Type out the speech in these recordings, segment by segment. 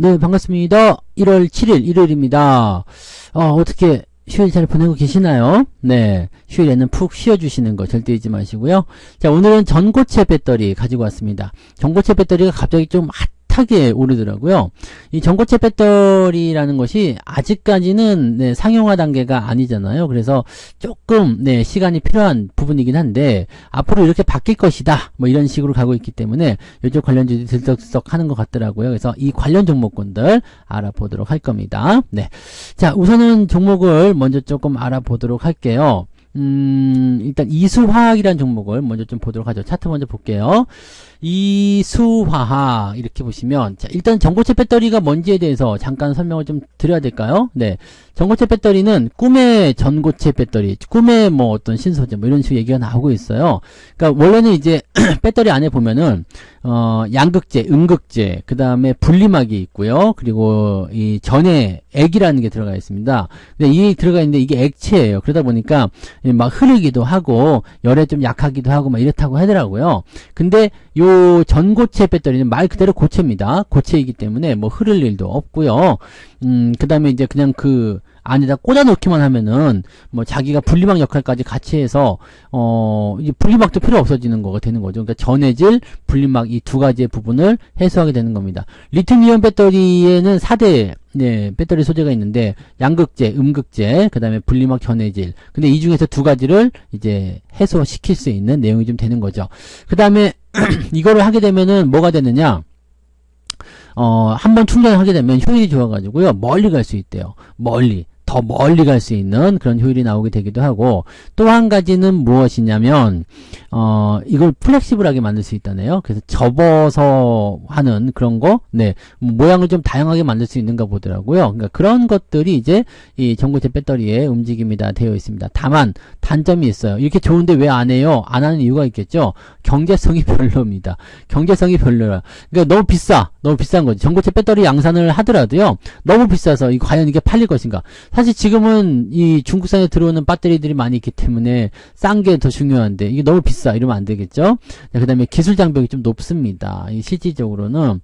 네, 반갑습니다. 1월 7일 일요일입니다. 어떻게 휴일 잘 보내고 계시나요? 네, 휴일에는 푹 쉬어주시는 거 절대 잊지 마시고요. 자, 오늘은 전고체 배터리 가지고 왔습니다. 전고체 배터리가 갑자기 좀 핫하게 오르더라고요. 이 전고체 배터리라는 것이 아직까지는 네, 상용화 단계가 아니잖아요. 그래서 조금 네, 시간이 필요한 부분이긴 한데 앞으로 이렇게 바뀔 것이다 뭐 이런 식으로 가고 있기 때문에 이쪽 관련주들이 들썩들썩 하는 것 같더라고요. 그래서 이 관련 종목군들 알아보도록 할 겁니다. 네, 자, 우선은 종목을 먼저 조금 알아보도록 할게요. 일단 이수화학이라는 종목을 먼저 좀 보도록 하죠. 차트 먼저 볼게요. 이수화학 이렇게 보시면, 자, 일단 전고체 배터리가 뭔지에 대해서 잠깐 설명을 좀 드려야 될까요? 네, 전고체 배터리는 꿈의 전고체 배터리, 꿈의 뭐 어떤 신소재 뭐 이런 식으로 얘기가 나오고 있어요. 그러니까 원래는 이제 배터리 안에 보면은 양극재, 음극재, 그 다음에 분리막이 있고요. 그리고 이 전해 액이라는 게 들어가 있습니다. 근데 이 들어가 있는데 이게 액체예요. 그러다 보니까 막 흐르기도 하고 열에 좀 약하기도 하고 막 이렇다고 하더라고요. 근데 요 전고체 배터리는 말 그대로 고체입니다. 고체이기 때문에 뭐 흐를 일도 없고요. 그 다음에 이제 그냥 그 안에다 꽂아 놓기만 하면은 뭐 자기가 분리막 역할까지 같이 해서 이제 분리막도 필요 없어지는 거가 되는 거죠. 그러니까 전해질, 분리막 이 두 가지의 부분을 해소하게 되는 겁니다. 리튬이온 배터리에는 4대 네, 배터리 소재가 있는데 양극재, 음극재, 그 다음에 분리막, 전해질. 근데 이 중에서 두 가지를 이제 해소시킬 수 있는 내용이 좀 되는 거죠. 그 다음에 이거를 하게 되면은 뭐가 되느냐? 한번 충전을 하게 되면 효율이 좋아가지고요. 멀리 갈 수 있대요. 더 멀리 갈 수 있는 그런 효율이 나오게 되기도 하고, 또 한 가지는 무엇이냐면 이걸 플렉시블하게 만들 수 있다네요. 그래서 접어서 하는 그런 거, 네, 모양을 좀 다양하게 만들 수 있는가 보더라고요. 그러니까 그런 것들이 이제 이 전고체 배터리의 움직임이 다 되어 있습니다. 다만 단점이 있어요. 이렇게 좋은데 왜 안 해요? 안 하는 이유가 있겠죠. 경제성이 별로입니다. 경제성이 별로라. 그러니까 너무 비싼 거지. 전고체 배터리 양산을 하더라도요, 너무 비싸서 과연 이게 팔릴 것인가? 사실 지금은 이 중국산에 들어오는 배터리들이 많이 있기 때문에 싼 게 더 중요한데 이게 너무 비싸 이러면 안 되겠죠. 그 다음에 기술 장벽이 좀 높습니다. 실질적으로는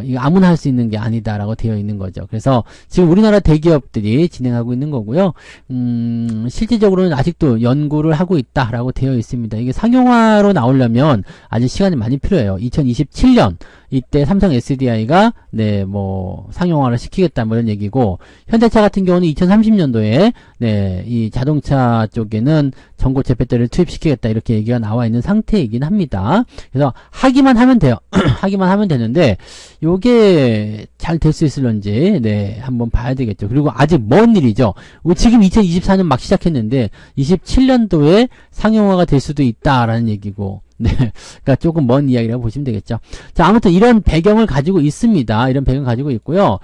이거 아무나 할 수 있는 게 아니다라고 되어 있는 거죠. 그래서 지금 우리나라 대기업들이 진행하고 있는 거고요. 실질적으로는 아직도 연구를 하고 있다라고 되어 있습니다. 이게 상용화로 나오려면 아직 시간이 많이 필요해요. 2027년 이때 삼성 SDI가 네, 뭐 상용화를 시키겠다 뭐 이런 얘기고, 현대차 같은 경우는 2030년도에 네, 이 자동차 쪽에는 전고체 배터리를 투입시키겠다 이렇게 얘기가 나와 있는 상태이긴 합니다. 그래서 하기만 하면 돼요. 하기만 하면 되는데 요게 잘 될 수 있을런지 네, 한번 봐야 되겠죠. 그리고 아직 먼 일이죠. 지금 2024년 막 시작했는데 27년도에 상용화가 될 수도 있다라는 얘기고, 네, 그러니까 조금 먼 이야기라고 보시면 되겠죠. 자, 아무튼 이런 배경을 가지고 있습니다. 이런 배경 가지고 있고요.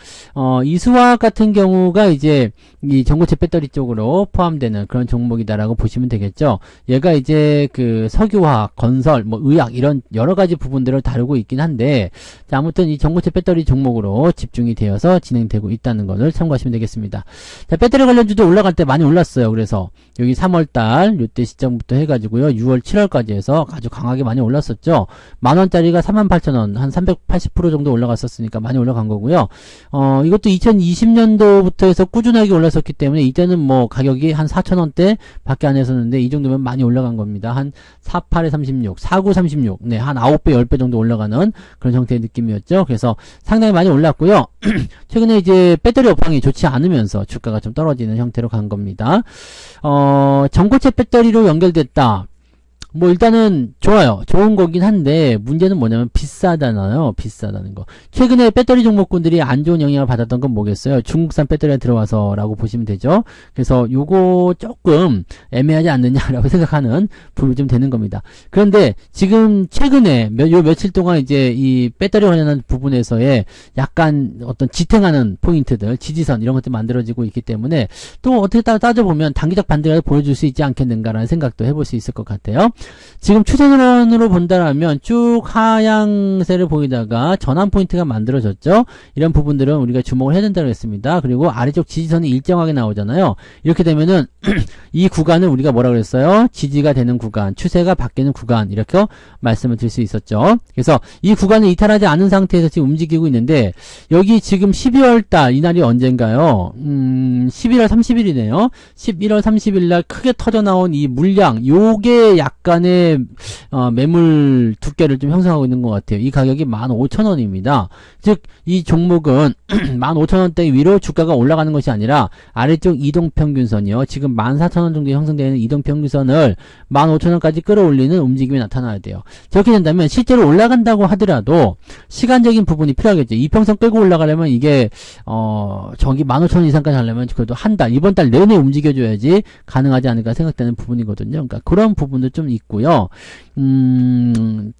이수화학 같은 경우가 이제 이 전고체 배터리 쪽으로 포함되는 그런 종목이다라고 보시면 되겠죠. 얘가 이제 그 석유화학, 건설, 뭐 의학 이런 여러 가지 부분들을 다루고 있긴 한데, 자, 아무튼 이 전고체 배터리 종목으로 집중이 되어서 진행되고 있다는 것을 참고하시면 되겠습니다. 자, 배터리 관련주도 올라갈 때 많이 올랐어요. 그래서 여기 3월달 요때 시점부터 해가지고요, 6월, 7월까지 해서 아주 강하게 많이 올랐었죠. 만원짜리가 38,000원, 한 380% 정도 올라갔었으니까 많이 올라간 거고요. 이것도 2020년도부터 해서 꾸준하게 올랐었기 때문에 이때는 뭐 가격이 한 4,000원대 밖에 안 했었는데 이 정도면 많이 올라간 겁니다. 한 48에 36, 49, 36, 네, 한 9배, 10배 정도 올라가는 그런 형태의 느낌이었죠. 그래서 상당히 많이 올랐고요. 최근에 이제 배터리 업황이 좋지 않으면서 주가가 좀 떨어지는 형태로 간 겁니다. 전고체 배터리로 연결됐다. 뭐 일단은 좋아요. 좋은 거긴 한데 문제는 뭐냐면 비싸다나요. 비싸다는 거. 최근에 배터리 종목군들이 안 좋은 영향을 받았던 건 뭐겠어요? 중국산 배터리가 들어와서 라고 보시면 되죠. 그래서 요거 조금 애매하지 않느냐라고 생각하는 부분이 좀 되는 겁니다. 그런데 지금 최근에 요 며칠 동안 이제 이 배터리 관련한 부분에서의 약간 어떤 지탱하는 포인트들, 지지선 이런 것들이 만들어지고 있기 때문에 또 어떻게 따져보면 단기적 반등을 보여줄 수 있지 않겠는가라는 생각도 해볼 수 있을 것 같아요. 지금 추세선으로 본다라면 쭉 하향세를 보이다가 전환 포인트가 만들어졌죠. 이런 부분들은 우리가 주목을 해야 된다고 했습니다. 그리고 아래쪽 지지선이 일정하게 나오잖아요. 이렇게 되면은 이 구간을 우리가 뭐라 그랬어요? 지지가 되는 구간, 추세가 바뀌는 구간, 이렇게 말씀을 드릴 수 있었죠. 그래서 이 구간을 이탈하지 않은 상태에서 지금 움직이고 있는데, 여기 지금 12월달 이날이 언젠가요? 11월 30일이네요. 11월 30일 날 크게 터져 나온 이 물량, 요게 약간의 매물 두께를 좀 형성하고 있는 것 같아요. 이 가격이 15,000원입니다. 즉 이 종목은 15,000원대 위로 주가가 올라가는 것이 아니라 아래쪽 이동평균선이요. 지금 14,000원 정도 형성되는 이동평균선을 15,000원까지 끌어올리는 움직임이 나타나야 돼요. 저렇게 된다면 실제로 올라간다고 하더라도 시간적인 부분이 필요하겠죠. 이평선 끌고 올라가려면 이게 저기 15,000원 이상까지 하려면 그래도 한 달, 이번 달 내내 움직여줘야지 가능하지 않을까 생각되는 부분이거든요. 그러니까 그런 부분도 좀 있고요.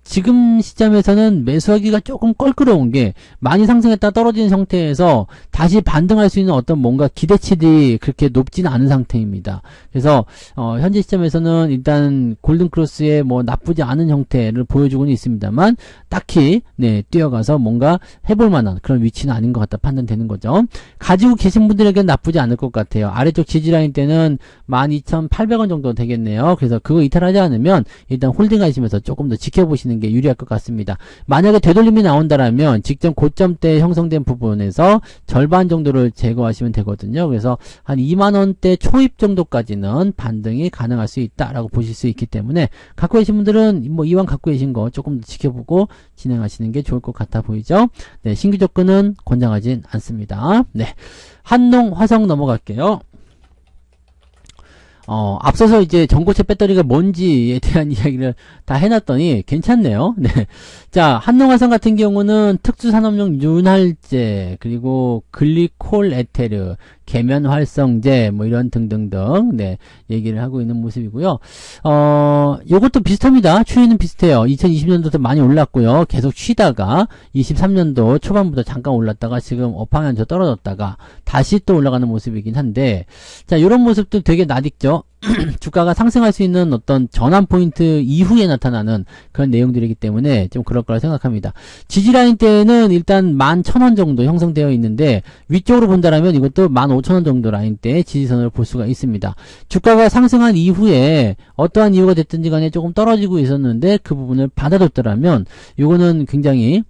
지금 시점에서는 매수하기가 조금 껄끄러운 게 많이 상승했다 떨어지는 상태에서 다시 반등할 수 있는 어떤 뭔가 기대치들이 그렇게 높지는 않은 상태입니다. 그래서 현재 시점에서는 일단 골든크로스의 뭐 나쁘지 않은 형태를 보여주고는 있습니다만 딱히 뛰어가서 뭔가 해볼 만한 그런 위치는 아닌 것 같다 판단되는 거죠. 가지고 계신 분들에게는 나쁘지 않을 것 같아요. 아래쪽 지지라인 때는 12,800원 정도 되겠네요. 그래서 그거 이탈하지 않으면 일단 홀딩 하시면서 조금 더 지켜보시는 게 유리할 것 같습니다. 만약에 되돌림이 나온다라면 직전 고점 때 형성된 부분에서 절반 정도를 제거하시면 되거든요. 그래서 한 2만원대 초입 정도까지는 반등이 가능할 수 있다라고 보실 수 있기 때문에 갖고 계신 분들은 뭐 이왕 갖고 계신 거 조금 더 지켜보고 진행하시는 게 좋을 것 같아 보이죠. 네, 신규 접근은 권장하진 않습니다. 네, 한농, 화성 넘어갈게요. 앞서서 이제 전고체 배터리가 뭔지에 대한 이야기를 다 해놨더니 괜찮네요. 네. 자, 한농화성 같은 경우는 특수산업용 윤활제, 그리고 글리콜 에테르, 계면 활성제, 뭐 이런 등등등, 네, 얘기를 하고 있는 모습이고요. 요것도 비슷합니다. 추이는 비슷해요. 2020년도부터 많이 올랐고요. 계속 쉬다가 23년도 초반부터 잠깐 올랐다가 지금 업황연저 떨어졌다가 다시 또 올라가는 모습이긴 한데, 자, 요런 모습도 되게 낯익죠. 주가가 상승할 수 있는 어떤 전환 포인트 이후에 나타나는 그런 내용들이기 때문에 좀 그럴 거라 생각합니다. 지지라인 때는 일단 11,000원 정도 형성되어 있는데 위쪽으로 본다라면 이것도 15,000원 정도 라인 때 지지선을 볼 수가 있습니다. 주가가 상승한 이후에 어떠한 이유가 됐든지 간에 조금 떨어지고 있었는데 그 부분을 받아줬더라면 이거는 굉장히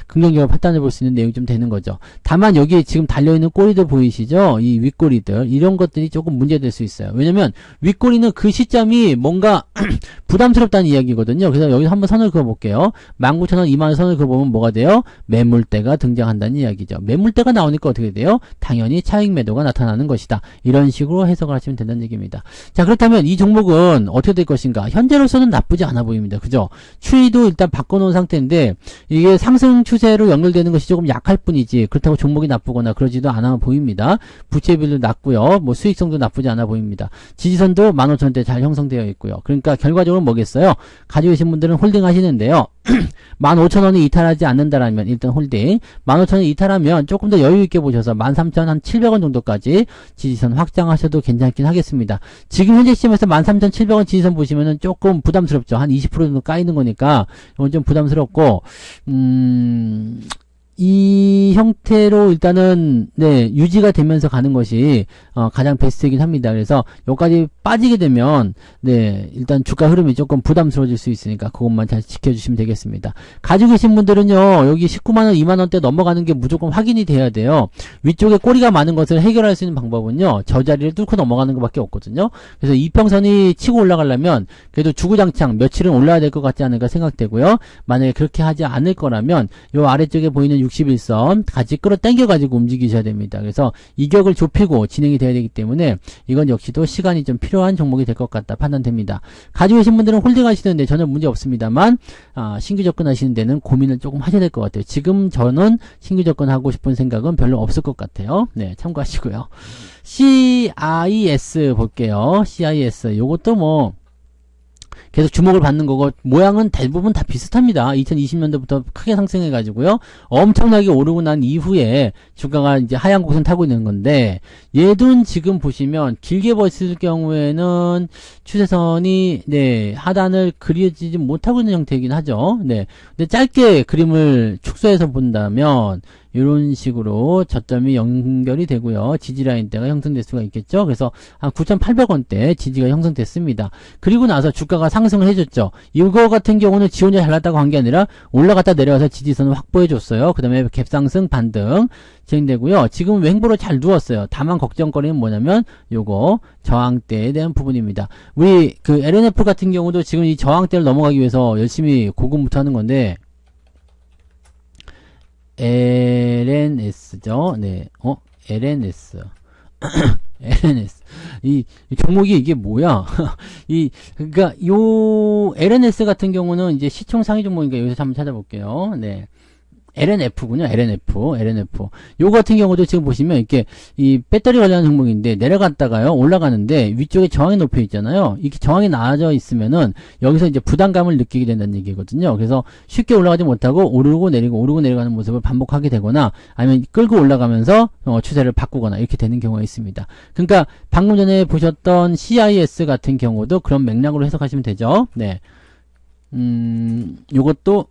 긍정적으로 판단해 볼 수 있는 내용이 좀 되는 거죠. 다만 여기 지금 달려있는 꼬리들 보이시죠? 이 윗꼬리들 이런 것들이 조금 문제될 수 있어요. 왜냐면 윗꼬리는 그 시점이 뭔가 부담스럽다는 이야기거든요. 그래서 여기서 한번 선을 그어볼게요. 19,000원, 20,000원 선을 그어보면 뭐가 돼요? 매물대가 등장한다는 이야기죠. 매물대가 나오니까 어떻게 돼요? 당연히 차익 매도가 나타나는 것이다. 이런 식으로 해석을 하시면 된다는 얘기입니다. 자, 그렇다면 이 종목은 어떻게 될 것인가? 현재로서는 나쁘지 않아 보입니다. 그죠? 추이도 일단 바꿔놓은 상태인데 이게 상승 추세로 연결되는 것이 조금 약할 뿐이지 그렇다고 종목이 나쁘거나 그러지도 않아 보입니다. 부채비율도 낮고요. 뭐 수익성도 나쁘지 않아 보입니다. 지지선도 15,000원대 잘 형성되어 있고요. 그러니까 결과적으로 뭐겠어요? 가지고 계신 분들은 홀딩 하시는데요. 15,000원이 이탈하지 않는다라면 일단 홀딩, 15,000원이 이탈하면 조금 더 여유있게 보셔서 13,700원 정도까지 지지선 확장하셔도 괜찮긴 하겠습니다. 지금 현재 시점에서 13,700원 지지선 보시면은 조금 부담스럽죠. 한 20% 정도 까이는 거니까 이건 좀 부담스럽고 이 형태로 일단은 유지가 되면서 가는 것이 가장 베스트이긴 합니다. 그래서 여기까지 빠지게 되면 일단 주가 흐름이 조금 부담스러워질 수 있으니까 그것만 잘 지켜주시면 되겠습니다. 가지고 계신 분들은요 여기 19만원 2만원대 넘어가는 게 무조건 확인이 돼야 돼요. 위쪽에 꼬리가 많은 것을 해결할 수 있는 방법은요 저 자리를 뚫고 넘어가는 것밖에 없거든요. 그래서 이평선이 치고 올라가려면 그래도 주구장창 며칠은 올라야 될 것 같지 않을까 생각되고요. 만약에 그렇게 하지 않을 거라면 요 아래쪽에 보이는 61선 같이 끌어당겨가지고 움직이셔야 됩니다. 그래서 이격을 좁히고 진행이 돼야 되기 때문에 이건 역시도 시간이 좀 필요한 종목이 될 것 같다 판단됩니다. 가지고 계신 분들은 홀딩 하시는데 전혀 문제 없습니다만 신규 접근하시는 데는 고민을 조금 하셔야 될 것 같아요. 지금 저는 신규 접근하고 싶은 생각은 별로 없을 것 같아요. 네, 참고하시고요. CIS 볼게요. CIS 요것도 뭐 계속 주목을 받는 거고 모양은 대부분 다 비슷합니다. 2020년도부터 크게 상승해 가지고요. 엄청나게 오르고 난 이후에 주가가 이제 하향 곡선 타고 있는 건데 얘도 지금 보시면 길게 봤을 경우에는 추세선이 네, 하단을 그려지지 못하고 있는 형태이긴 하죠. 네. 근데 짧게 그림을 축소해서 본다면 이런 식으로 저점이 연결이 되고요. 지지라인대가 형성될 수가 있겠죠. 그래서 한 9,800원대 지지가 형성됐습니다. 그리고 나서 주가가 상승을 해줬죠. 이거 같은 경우는 지 혼자 잘났다고 한 게 아니라 올라갔다 내려와서 지지선을 확보해줬어요. 그 다음에 갭상승 반등 진행되고요. 지금 횡보로 잘 누웠어요. 다만 걱정거리는 뭐냐면 요거 저항대에 대한 부분입니다. 우리 그 LNF 같은 경우도 지금 이 저항대를 넘어가기 위해서 열심히 고군분투 하는 건데 LNS죠. 네. LNS. LNS. 이 종목이 이게 뭐야? 그러니까 요 LNS 같은 경우는 이제 시총 상위 종목이니까 여기서 한번 찾아볼게요. 네. LNF군요. LNF. 요거 같은 경우도 지금 보시면 이렇게 이 배터리 관련한 종목인데 내려갔다가요. 올라가는데 위쪽에 저항이 높여 있잖아요. 이렇게 저항이 나아져 있으면은 여기서 이제 부담감을 느끼게 된다는 얘기거든요. 그래서 쉽게 올라가지 못하고 오르고 내리가는 모습을 반복하게 되거나 아니면 끌고 올라가면서 추세를 바꾸거나 이렇게 되는 경우가 있습니다. 그러니까 방금 전에 보셨던 CIS 같은 경우도 그런 맥락으로 해석하시면 되죠. 네. 요것도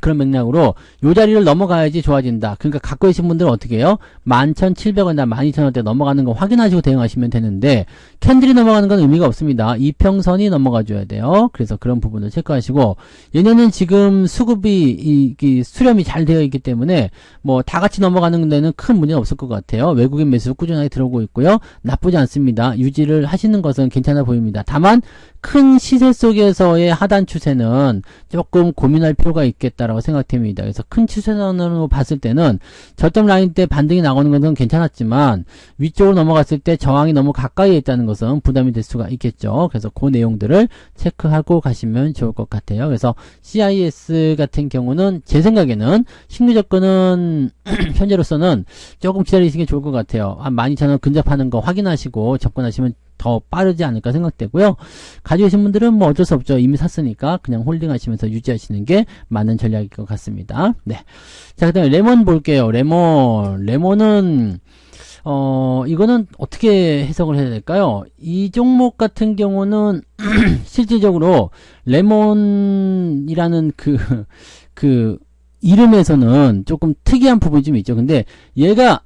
그런 맥락으로 요 자리를 넘어가야지 좋아진다. 그러니까 갖고 계신 분들은 어떻게 해요? 11,700원이나 12,000원대 넘어가는 거 확인하시고 대응하시면 되는데 캔들이 넘어가는 건 의미가 없습니다. 이평선이 넘어가 줘야 돼요. 그래서 그런 부분을 체크하시고 얘네는 지금 수급이 수렴이 잘 되어 있기 때문에 뭐 다 같이 넘어가는 데는 큰 문제는 없을 것 같아요. 외국인 매수 꾸준하게 들어오고 있고요. 나쁘지 않습니다. 유지를 하시는 것은 괜찮아 보입니다. 다만 큰 시세 속에서의 하단 추세는 조금 고민할 필요가 있겠다라고 생각됩니다. 그래서 큰 추세선으로 봤을 때는 저점 라인 때 반등이 나오는 것은 괜찮았지만 위쪽으로 넘어갔을 때 저항이 너무 가까이에 있다는 것은 부담이 될 수가 있겠죠. 그래서 그 내용들을 체크하고 가시면 좋을 것 같아요. 그래서 CIS 같은 경우는 제 생각에는 신규 접근은 현재로서는 조금 기다리시는 게 좋을 것 같아요. 한 12,000원 근접하는 거 확인하시고 접근하시면 더 빠르지 않을까 생각되고요. 가지고 계신 분들은 뭐 어쩔 수 없죠. 이미 샀으니까 그냥 홀딩 하시면서 유지하시는 게 맞는 전략일 것 같습니다. 네. 자, 그 다음에 레몬 볼게요. 레몬은 이거는 어떻게 해석을 해야 될까요? 이 종목 같은 경우는 실질적으로 레몬이라는 그 이름에서는 조금 특이한 부분이 좀 있죠. 근데 얘가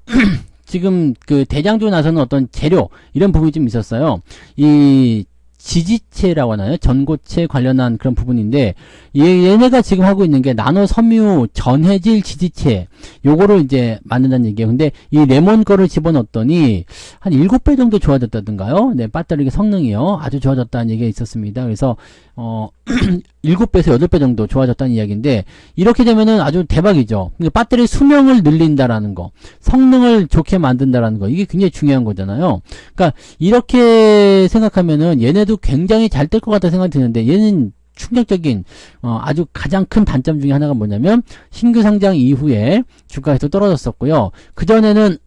지금 그 대장주 나서는 어떤 재료 이런 부분이 좀 있었어요. 이 지지체라고 하나요? 전고체 관련한 그런 부분인데 얘네가 지금 하고 있는 게 나노 섬유 전해질 지지체 요거를 이제 만든다는 얘기예요. 근데 이 레몬 거를 집어넣었더니 한 7배 정도 좋아졌다던가요? 네, 배터리 성능이요. 아주 좋아졌다는 얘기가 있었습니다. 그래서 7배에서 8배 정도 좋아졌다는 이야기인데 이렇게 되면은 아주 대박이죠. 배터리 수명을 늘린다라는 거, 성능을 좋게 만든다라는 거, 이게 굉장히 중요한 거잖아요. 그러니까 이렇게 생각하면은 얘네도 굉장히 잘 될 것 같다 생각이 드는데 얘는 충격적인 아주 가장 큰 단점 중에 하나가 뭐냐면 신규 상장 이후에 주가가 계속 떨어졌었고요. 그전에는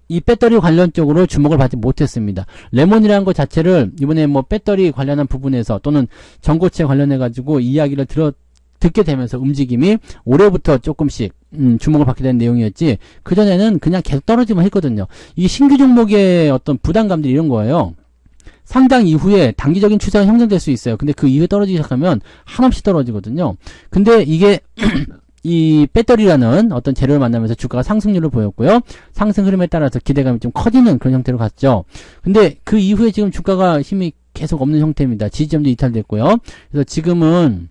이 배터리 관련 쪽으로 주목을 받지 못했습니다. 레몬이라는 것 자체를 이번에 뭐 배터리 관련한 부분에서 또는 전고체 관련해 가지고 이야기를 듣게 되면서 움직임이 올해부터 조금씩 주목을 받게 된 내용이었지 그전에는 그냥 계속 떨어지만 했거든요. 이 신규 종목의 어떤 부담감들이 이런 거예요. 상장 이후에 단기적인 추세가 형성될 수 있어요. 근데 그 이후에 떨어지기 시작하면 한없이 떨어지거든요. 근데 이게 이 배터리라는 어떤 재료를 만나면서 주가가 상승률을 보였고요. 상승 흐름에 따라서 기대감이 좀 커지는 그런 형태로 갔죠. 근데 그 이후에 지금 주가가 힘이 계속 없는 형태입니다. 지지점도 이탈됐고요. 그래서 지금은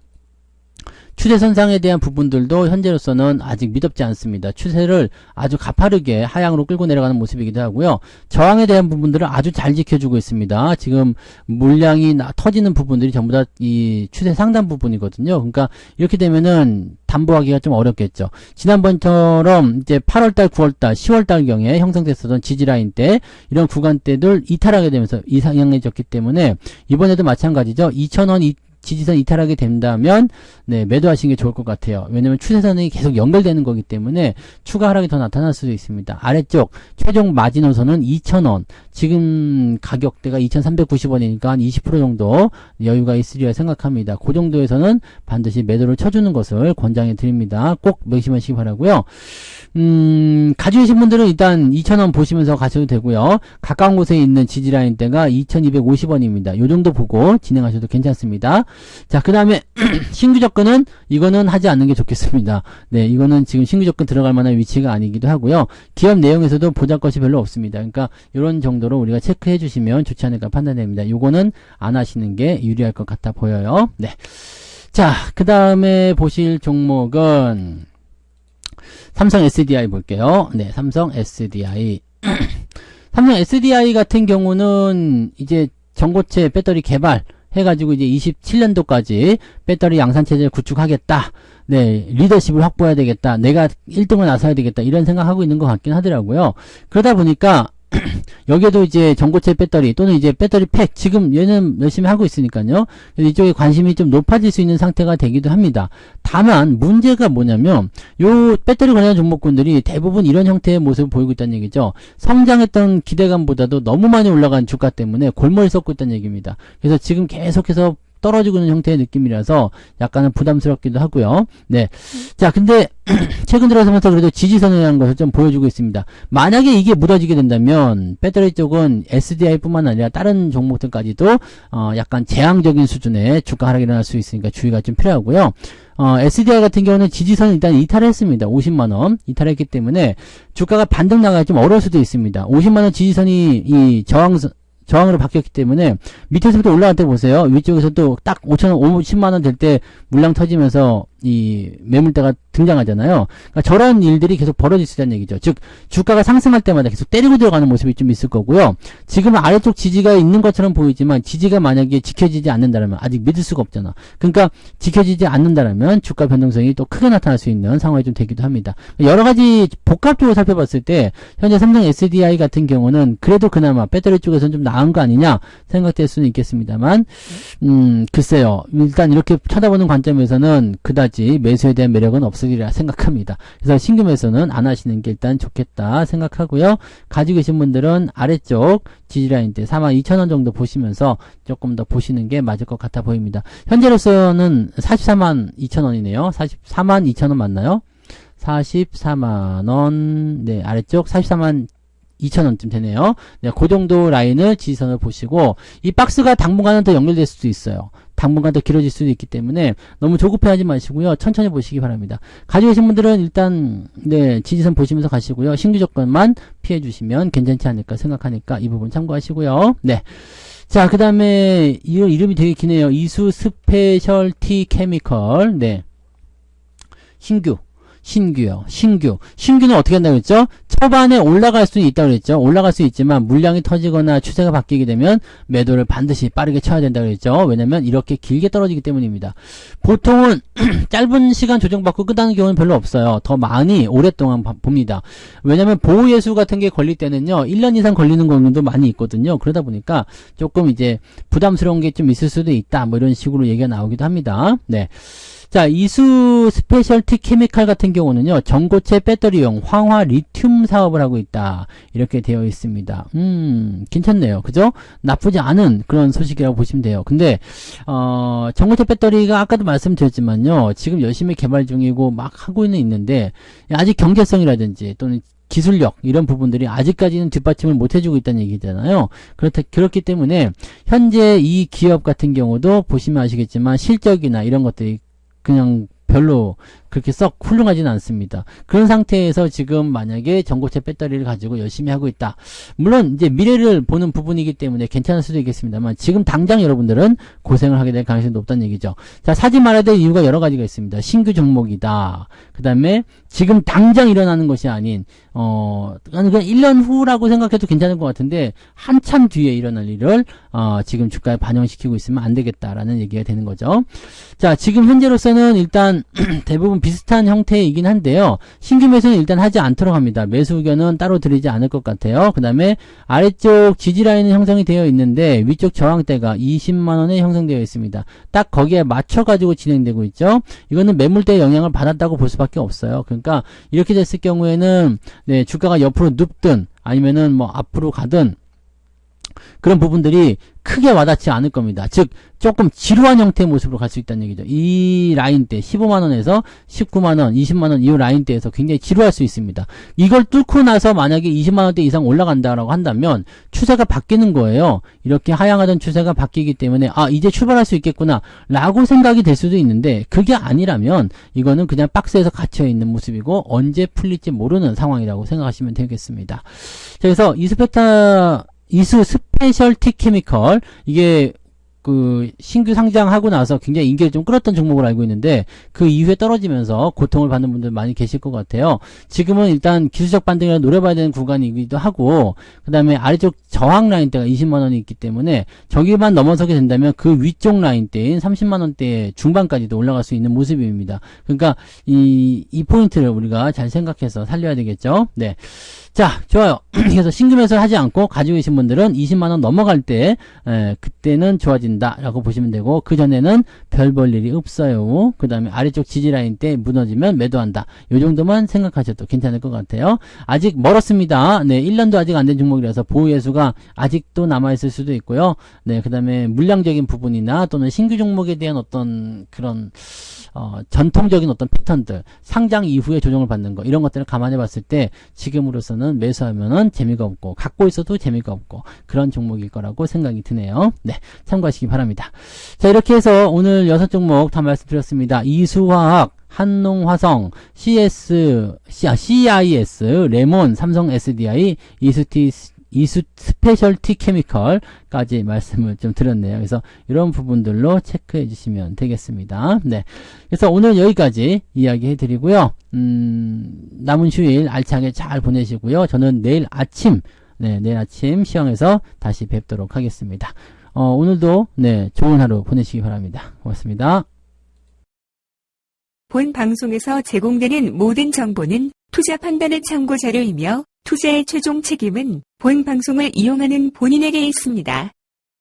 추세선상에 대한 부분들도 현재로서는 아직 믿업지 않습니다. 추세를 아주 가파르게 하향으로 끌고 내려가는 모습이기도 하고요. 저항에 대한 부분들을 아주 잘 지켜주고 있습니다. 지금 물량이 터지는 부분들이 전부 다 이 추세 상단 부분이거든요. 그러니까 이렇게 되면은 담보하기가 좀 어렵겠죠. 지난번처럼 이제 8월달, 9월달, 10월달 경에 형성됐었던 지지라인 때 이런 구간대들 이탈하게 되면서 이상향해졌기 때문에 이번에도 마찬가지죠. 2,000원 지지선 이탈하게 된다면 네, 매도하시는 게 좋을 것 같아요. 왜냐면 추세선이 계속 연결되는 거기 때문에 추가 하락이 더 나타날 수도 있습니다. 아래쪽 최종 마지노선은 2,000원. 지금 가격대가 2,390원이니까 한 20% 정도 여유가 있으리라 생각합니다. 그 정도에서는 반드시 매도를 쳐주는 것을 권장해 드립니다. 꼭 명심하시기 바라고요. 가지고 계신 분들은 일단 2,000원 보시면서 가셔도 되고요. 가까운 곳에 있는 지지라인대가 2,250원입니다. 요 정도 보고 진행하셔도 괜찮습니다. 자, 그 다음에 신규 접근은 이거는 하지 않는 게 좋겠습니다. 네, 이거는 지금 신규 접근 들어갈 만한 위치가 아니기도 하고요. 기업 내용에서도 보잘 것이 별로 없습니다. 그러니까 이런 정도로 우리가 체크해 주시면 좋지 않을까 판단됩니다. 요거는 안 하시는 게 유리할 것 같아 보여요. 네. 자, 그 다음에 보실 종목은 삼성 SDI 볼게요. 네, 삼성 SDI. 삼성 SDI 같은 경우는 이제 전고체 배터리 개발 해가지고 이제 27년도까지 배터리 양산체제를 구축하겠다. 네, 리더십을 확보해야 되겠다. 내가 1등을 나서야 되겠다. 이런 생각하고 있는 것 같긴 하더라고요. 그러다 보니까 여기에도 이제 전고체 배터리 또는 이제 배터리 팩 지금 얘는 열심히 하고 있으니까요. 이쪽에 관심이 좀 높아질 수 있는 상태가 되기도 합니다. 다만 문제가 뭐냐면 요 배터리 관련 종목군들이 대부분 이런 형태의 모습을 보이고 있다는 얘기죠. 성장했던 기대감보다도 너무 많이 올라간 주가 때문에 골머리 썩고 있다는 얘기입니다. 그래서 지금 계속해서 떨어지고 있는 형태의 느낌이라서 약간은 부담스럽기도 하고요. 네. 자, 근데 최근 들어서면서 그래도 지지선이라는 것을 좀 보여주고 있습니다. 만약에 이게 무너지게 된다면 배터리 쪽은 SDI 뿐만 아니라 다른 종목들까지도 약간 재앙적인 수준의 주가 하락이 일어날 수 있으니까 주의가 좀 필요하고요. SDI 같은 경우는 지지선을 일단 이탈했습니다. 50만원 이탈했기 때문에 주가가 반등 나가기 좀 어려울 수도 있습니다. 50만원 지지선이 이 저항으로 바뀌었기 때문에 밑에서부터 올라갈 때 보세요. 위쪽에서 또 딱 5,000원, 50만원 될 때 물량 터지면서 이 매물대가 등장하잖아요. 그러니까 저런 일들이 계속 벌어질 수 있다는 얘기죠. 즉 주가가 상승할 때마다 계속 때리고 들어가는 모습이 좀 있을 거고요. 지금은 아래쪽 지지가 있는 것처럼 보이지만 지지가 만약에 지켜지지 않는다면 아직 믿을 수가 없잖아. 그러니까 지켜지지 않는다면 주가 변동성이 또 크게 나타날 수 있는 상황이 좀 되기도 합니다. 여러 가지 복합적으로 살펴봤을 때 현재 삼성 SDI 같은 경우는 그래도 그나마 배터리 쪽에서는 좀 나은 거 아니냐 생각될 수는 있겠습니다만 글쎄요. 일단 이렇게 쳐다보는 관점에서는 그다지 매수에 대한 매력은 없으리라 생각합니다. 그래서 신규 매수는 안 하시는 게 일단 좋겠다 생각하고요. 가지고 계신 분들은 아래쪽 지지라인 때 42,000원 정도 보시면서 조금 더 보시는 게 맞을 것 같아 보입니다. 현재로서는 442,000원이네요. 442,000원 맞나요? 44만원, 네, 아래쪽 442,000원쯤 되네요. 네, 그 정도 라인을 지지선을 보시고, 이 박스가 당분간은 더 연결될 수도 있어요. 당분간 더 길어질 수도 있기 때문에 너무 조급해하지 마시고요. 천천히 보시기 바랍니다. 가지고 계신 분들은 일단 네, 지지선 보시면서 가시고요. 신규 조건만 피해 주시면 괜찮지 않을까 생각하니까 이 부분 참고하시고요. 네. 자, 그 다음에 이름이 되게 기네요. 이수 스페셜티 케미컬. 네. 신규요. 신규는 어떻게 한다고 했죠? 초반에 올라갈 수는 있다고 그랬죠. 올라갈 수 있지만 물량이 터지거나 추세가 바뀌게 되면 매도를 반드시 빠르게 쳐야 된다고 그랬죠. 왜냐면 이렇게 길게 떨어지기 때문입니다. 보통은 짧은 시간 조정받고 끝나는 경우는 별로 없어요. 더 많이 오랫동안 봅니다. 왜냐면 보호예수 같은 게 걸릴 때는요. 1년 이상 걸리는 경우도 많이 있거든요. 그러다 보니까 조금 이제 부담스러운 게 좀 있을 수도 있다. 뭐 이런 식으로 얘기가 나오기도 합니다. 네. 자, 이수 스페셜티 케미칼 같은 경우는요, 전고체 배터리용 황화 리튬 사업을 하고 있다. 이렇게 되어 있습니다. 괜찮네요. 그죠? 나쁘지 않은 그런 소식이라고 보시면 돼요. 근데, 전고체 배터리가 아까도 말씀드렸지만요, 지금 열심히 개발 중이고 막 하고 있는데, 아직 경제성이라든지 또는 기술력 이런 부분들이 아직까지는 뒷받침을 못 해주고 있다는 얘기잖아요. 그렇기 때문에 현재 이 기업 같은 경우도 보시면 아시겠지만 실적이나 이런 것들이 그냥 별로 그렇게 썩 훌륭하지는 않습니다. 그런 상태에서 지금 만약에 전고체 배터리를 가지고 열심히 하고 있다. 물론 이제 미래를 보는 부분이기 때문에 괜찮을 수도 있겠습니다만 지금 당장 여러분들은 고생을 하게 될 가능성이 높다는 얘기죠. 자, 사지 말아야 될 이유가 여러 가지가 있습니다. 신규 종목이다. 그 다음에 지금 당장 일어나는 것이 아닌 그냥 1년 후라고 생각해도 괜찮을 것 같은데 한참 뒤에 일어날 일을 지금 주가에 반영시키고 있으면 안 되겠다라는 얘기가 되는 거죠. 자, 지금 현재로서는 일단 대부분 비슷한 형태이긴 한데요. 신규 매수는 일단 하지 않도록 합니다. 매수 의견은 따로 드리지 않을 것 같아요. 그 다음에 아래쪽 지지라인은 형성이 되어 있는데 위쪽 저항대가 20만원에 형성되어 있습니다. 딱 거기에 맞춰가지고 진행되고 있죠. 이거는 매물대의 영향을 받았다고 볼 수밖에 없어요. 그러니까 이렇게 됐을 경우에는 네, 주가가 옆으로 눕든 아니면은 뭐 앞으로 가든 그런 부분들이 크게 와닿지 않을 겁니다. 즉 조금 지루한 형태의 모습으로 갈 수 있다는 얘기죠. 이 라인대 15만원에서 19만원, 20만원 이 라인대에서 굉장히 지루할 수 있습니다. 이걸 뚫고 나서 만약에 20만원대 이상 올라간다라고 한다면 추세가 바뀌는 거예요. 이렇게 하향하던 추세가 바뀌기 때문에 이제 출발할 수 있겠구나 라고 생각이 될 수도 있는데 그게 아니라면 이거는 그냥 박스에서 갇혀있는 모습이고 언제 풀릴지 모르는 상황이라고 생각하시면 되겠습니다. 자, 그래서 이수 스페셜티 케미컬 이게 신규 상장하고 나서 굉장히 인기를 좀 끌었던 종목으로 알고 있는데 그 이후에 떨어지면서 고통을 받는 분들 많이 계실 것 같아요. 지금은 일단 기술적 반등을 노려봐야 되는 구간이기도 하고 그 다음에 아래쪽 저항 라인대가 20만원이 있기 때문에 저기만 넘어서게 된다면 그 위쪽 라인대인 30만원대 중반까지도 올라갈 수 있는 모습입니다. 그러니까 이 포인트를 우리가 잘 생각해서 살려야 되겠죠. 네. 자, 좋아요. 그래서 신규 매수를 하지 않고 가지고 계신 분들은 20만원 넘어갈 때 그때는 좋아진다 라고 보시면 되고 그 전에는 별 볼 일이 없어요. 그 다음에 아래쪽 지지라인 때 무너지면 매도한다. 요 정도만 생각하셔도 괜찮을 것 같아요. 아직 멀었습니다. 네, 1년도 아직 안 된 종목이라서 보유 예수가 아직도 남아있을 수도 있고요. 네, 그 다음에 물량적인 부분이나 또는 신규 종목에 대한 어떤 그런 전통적인 어떤 패턴들, 상장 이후에 조정을 받는 거 이런 것들을 감안해 봤을 때 지금으로서는 매수하면은 재미가 없고 갖고 있어도 재미가 없고 그런 종목일 거라고 생각이 드네요. 네, 참고하시기 바랍니다. 자, 이렇게 해서 오늘 6종목 다 말씀드렸습니다. 이수화학, 한농화성, CIS, 레몬, 삼성 SDI, 이수 스페셜티 케미컬까지 말씀을 좀 드렸네요. 그래서 이런 부분들로 체크해 주시면 되겠습니다. 네. 그래서 오늘 여기까지 이야기 해드리고요. 남은 휴일 알차게 잘 보내시고요. 저는 내일 아침 시황에서 다시 뵙도록 하겠습니다. 오늘도 좋은 하루 보내시기 바랍니다. 고맙습니다. 본 방송에서 제공되는 모든 정보는 투자 판단의 참고 자료이며 투자의 최종 책임은 본 방송을 이용하는 본인에게 있습니다.